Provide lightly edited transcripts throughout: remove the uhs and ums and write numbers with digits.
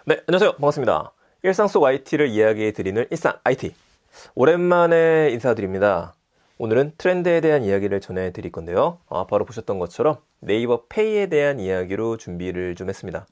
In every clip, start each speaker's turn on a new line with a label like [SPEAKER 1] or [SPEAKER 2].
[SPEAKER 1] 네, 안녕하세요. 반갑습니다. 일상 속 IT를 이야기해 드리는 일상 IT. 오랜만에 인사드립니다. 오늘은 트렌드에 대한 이야기를 전해 드릴 건데요. 바로 보셨던 것처럼 네이버 페이에 대한 이야기로 준비를 좀 했습니다.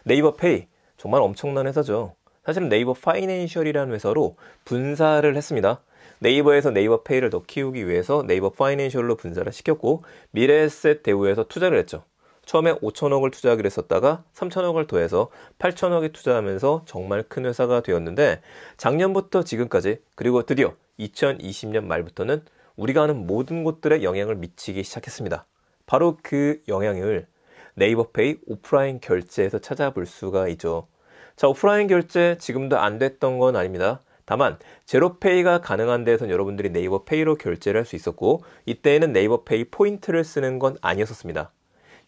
[SPEAKER 1] 네이버 페이, 정말 엄청난 회사죠. 사실은 네이버 파이낸셜이라는 회사로 분사를 했습니다. 네이버에서 네이버 페이를 더 키우기 위해서 네이버 파이낸셜로 분사를 시켰고, 미래에셋 대우에서 투자를 했죠. 처음에 5천억을 투자하기로 했었다가 3천억을 더해서 8천억에 투자하면서 정말 큰 회사가 되었는데, 작년부터 지금까지, 그리고 드디어 2020년 말부터는 우리가 아는 모든 곳들에 영향을 미치기 시작했습니다. 바로 그 영향을 네이버페이 오프라인 결제에서 찾아볼 수가 있죠. 자, 오프라인 결제 지금도 안 됐던 건 아닙니다. 다만 제로페이가 가능한 데에선 여러분들이 네이버페이로 결제를 할 수 있었고, 이때에는 네이버페이 포인트를 쓰는 건 아니었습니다.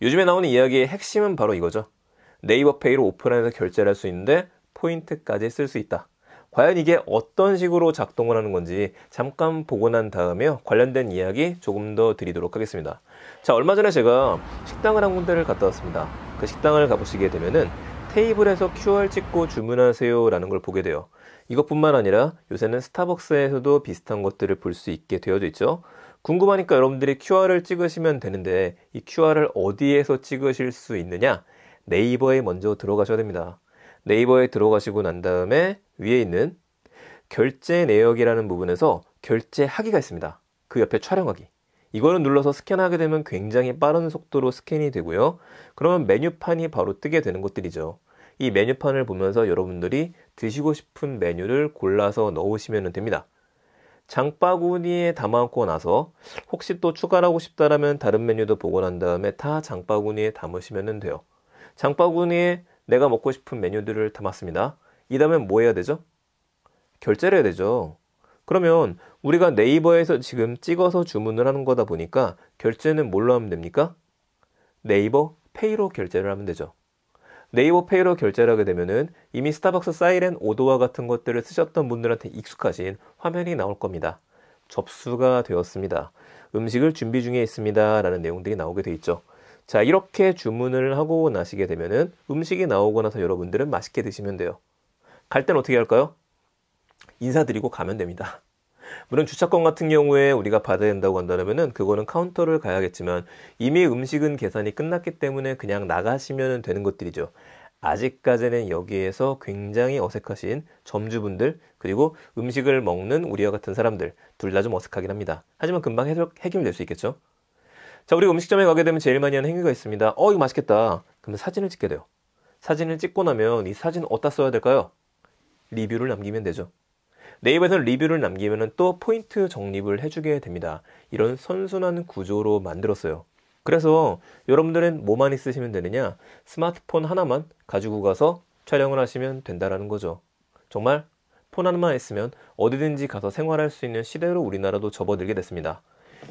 [SPEAKER 1] 요즘에 나오는 이야기의 핵심은 바로 이거죠. 네이버페이로 오프라인에서 결제를 할 수 있는데 포인트까지 쓸 수 있다. 과연 이게 어떤 식으로 작동을 하는 건지 잠깐 보고 난 다음에요, 관련된 이야기 조금 더 드리도록 하겠습니다. 자, 얼마 전에 제가 식당을 한 군데를 갔다 왔습니다. 그 식당을 가보시게 되면은 테이블에서 QR 찍고 주문하세요 라는 걸 보게 돼요. 이것뿐만 아니라 요새는 스타벅스에서도 비슷한 것들을 볼 수 있게 되어져 있죠. 궁금하니까 여러분들이 QR을 찍으시면 되는데, 이 QR을 어디에서 찍으실 수 있느냐? 네이버에 먼저 들어가셔야 됩니다. 네이버에 들어가시고 난 다음에 위에 있는 결제 내역이라는 부분에서 결제하기가 있습니다. 그 옆에 촬영하기. 이거를 눌러서 스캔하게 되면 굉장히 빠른 속도로 스캔이 되고요. 그러면 메뉴판이 바로 뜨게 되는 것들이죠. 이 메뉴판을 보면서 여러분들이 드시고 싶은 메뉴를 골라서 넣으시면 됩니다. 장바구니에 담아놓고 나서 혹시 또 추가를 하고 싶다라면 다른 메뉴도 보고 난 다음에 다 장바구니에 담으시면 돼요. 장바구니에 내가 먹고 싶은 메뉴들을 담았습니다. 이 다음에 뭐 해야 되죠? 결제를 해야 되죠. 그러면 우리가 네이버에서 지금 찍어서 주문을 하는 거다 보니까 결제는 뭘로 하면 됩니까? 네이버 페이로 결제를 하면 되죠. 네이버 페이로 결제를 하게 되면은 이미 스타벅스 사이렌 오더와 같은 것들을 쓰셨던 분들한테 익숙하신 화면이 나올 겁니다. 접수가 되었습니다. 음식을 준비 중에 있습니다 라는 내용들이 나오게 돼 있죠. 자, 이렇게 주문을 하고 나시게 되면은 음식이 나오고 나서 여러분들은 맛있게 드시면 돼요. 갈 땐 어떻게 할까요? 인사드리고 가면 됩니다. 물론 주차권 같은 경우에 우리가 받아야 된다고 한다면은 그거는 카운터를 가야겠지만, 이미 음식은 계산이 끝났기 때문에 그냥 나가시면 되는 것들이죠. 아직까지는 여기에서 굉장히 어색하신 점주분들, 그리고 음식을 먹는 우리와 같은 사람들, 둘 다 좀 어색하긴 합니다. 하지만 금방 해결될 수 있겠죠. 자, 우리 음식점에 가게 되면 제일 많이 하는 행위가 있습니다. 이거 맛있겠다. 그러면 사진을 찍게 돼요. 사진을 찍고 나면 이 사진 어디다 써야 될까요? 리뷰를 남기면 되죠. 네이버에서는 리뷰를 남기면 또 포인트 적립을 해주게 됩니다. 이런 선순환 구조로 만들었어요. 그래서 여러분들은 뭐 많이 쓰시면 되느냐? 스마트폰 하나만 가지고 가서 촬영을 하시면 된다라는 거죠. 정말 폰 하나만 있으면 어디든지 가서 생활할 수 있는 시대로 우리나라도 접어들게 됐습니다.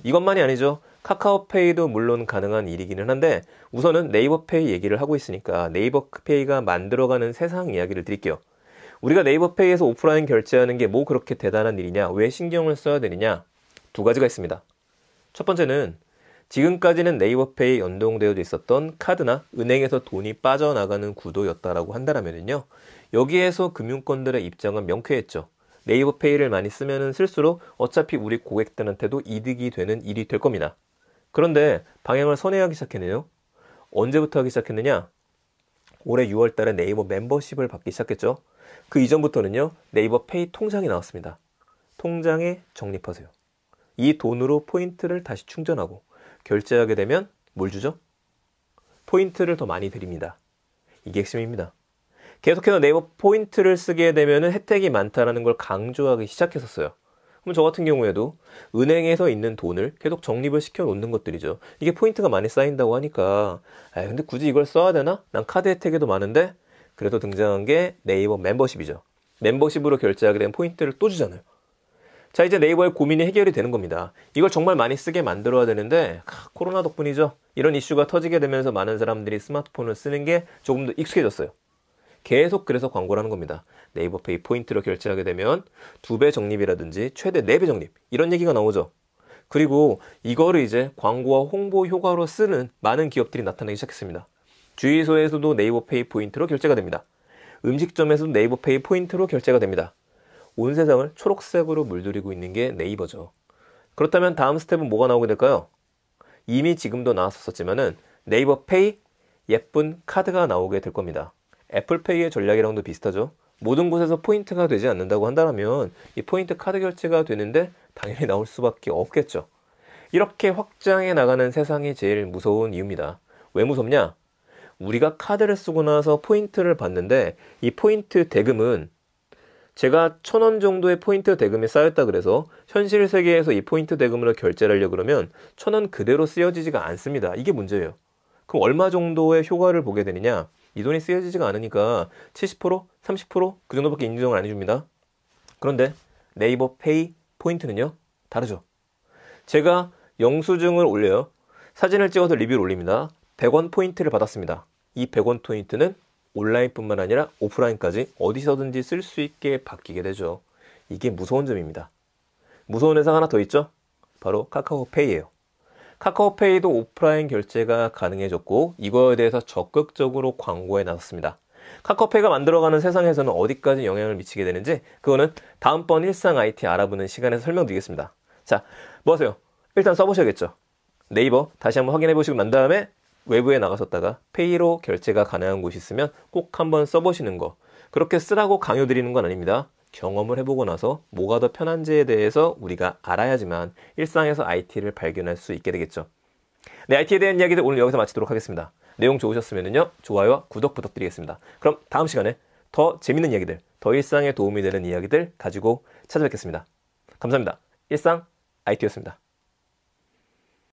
[SPEAKER 1] 이것만이 아니죠. 카카오페이도 물론 가능한 일이기는 한데, 우선은 네이버페이 얘기를 하고 있으니까 네이버페이가 만들어가는 세상 이야기를 드릴게요. 우리가 네이버페이에서 오프라인 결제하는 게 뭐 그렇게 대단한 일이냐, 왜 신경을 써야 되느냐, 두 가지가 있습니다. 첫 번째는 지금까지는 네이버페이에 연동되어 있었던 카드나 은행에서 돈이 빠져나가는 구도였다라고 한다면요, 여기에서 금융권들의 입장은 명쾌했죠. 네이버페이를 많이 쓰면 쓸수록 어차피 우리 고객들한테도 이득이 되는 일이 될 겁니다. 그런데 방향을 선회하기 시작했네요. 언제부터 하기 시작했느냐? 올해 6월 달에 네이버 멤버십을 받기 시작했죠. 그 이전부터는요, 네이버 페이 통장이 나왔습니다. 통장에 적립하세요. 이 돈으로 포인트를 다시 충전하고 결제하게 되면 뭘 주죠? 포인트를 더 많이 드립니다. 이게 핵심입니다. 계속해서 네이버 포인트를 쓰게 되면 혜택이 많다는 걸 강조하기 시작했었어요. 그럼 저 같은 경우에도 은행에서 있는 돈을 계속 적립을 시켜 놓는 것들이죠. 이게 포인트가 많이 쌓인다고 하니까, 근데 굳이 이걸 써야 되나? 난 카드 혜택에도 많은데. 그래서 등장한 게 네이버 멤버십이죠. 멤버십으로 결제하게 되면 포인트를 또 주잖아요. 자, 이제 네이버의 고민이 해결이 되는 겁니다. 이걸 정말 많이 쓰게 만들어야 되는데, 코로나 덕분이죠. 이런 이슈가 터지게 되면서 많은 사람들이 스마트폰을 쓰는 게 조금 더 익숙해졌어요. 계속 그래서 광고를 하는 겁니다. 네이버페이 포인트로 결제하게 되면 2배 적립이라든지 최대 4배 적립, 이런 얘기가 나오죠. 그리고 이거를 이제 광고와 홍보 효과로 쓰는 많은 기업들이 나타나기 시작했습니다. 주유소에서도 네이버페이 포인트로 결제가 됩니다. 음식점에서도 네이버페이 포인트로 결제가 됩니다. 온 세상을 초록색으로 물들이고 있는 게 네이버죠. 그렇다면 다음 스텝은 뭐가 나오게 될까요? 이미 지금도 나왔었지만은 네이버페이 예쁜 카드가 나오게 될 겁니다. 애플페이의 전략이랑도 비슷하죠. 모든 곳에서 포인트가 되지 않는다고 한다면 이 포인트 카드 결제가 되는데 당연히 나올 수밖에 없겠죠. 이렇게 확장해 나가는 세상이 제일 무서운 이유입니다. 왜 무섭냐? 우리가 카드를 쓰고 나서 포인트를 받는데 이 포인트 대금은 제가 1,000원 정도의 포인트 대금이 쌓였다 그래서 현실 세계에서 이 포인트 대금으로 결제를 하려고 그러면 1,000원 그대로 쓰여지지가 않습니다. 이게 문제예요. 그럼 얼마 정도의 효과를 보게 되느냐? 이 돈이 쓰여지지가 않으니까 70%, 30%그 정도밖에 인정을 안 해줍니다. 그런데 네이버 페이 포인트는요? 다르죠. 제가 영수증을 올려요. 사진을 찍어서 리뷰를 올립니다. 100원 포인트를 받았습니다. 이 100원 포인트는 온라인뿐만 아니라 오프라인까지 어디서든지 쓸 수 있게 바뀌게 되죠. 이게 무서운 점입니다. 무서운 회사가 하나 더 있죠? 바로 카카오페이예요. 카카오페이도 오프라인 결제가 가능해졌고 이거에 대해서 적극적으로 광고에 나섰습니다. 카카오페이가 만들어가는 세상에서는 어디까지 영향을 미치게 되는지 그거는 다음번 일상 IT 알아보는 시간에서 설명드리겠습니다. 자, 뭐 하세요? 일단 써보셔야겠죠. 네이버 다시 한번 확인해 보시고 난 다음에 외부에 나가셨다가 페이로 결제가 가능한 곳이 있으면 꼭 한번 써보시는 거. 그렇게 쓰라고 강요드리는 건 아닙니다. 경험을 해보고 나서 뭐가 더 편한지에 대해서 우리가 알아야지만 일상에서 IT를 발견할 수 있게 되겠죠. 네, IT에 대한 이야기들 오늘 여기서 마치도록 하겠습니다. 내용 좋으셨으면요 좋아요와 구독 부탁드리겠습니다. 그럼 다음 시간에 더 재밌는 이야기들, 더 일상에 도움이 되는 이야기들 가지고 찾아뵙겠습니다. 감사합니다. 일상 IT였습니다.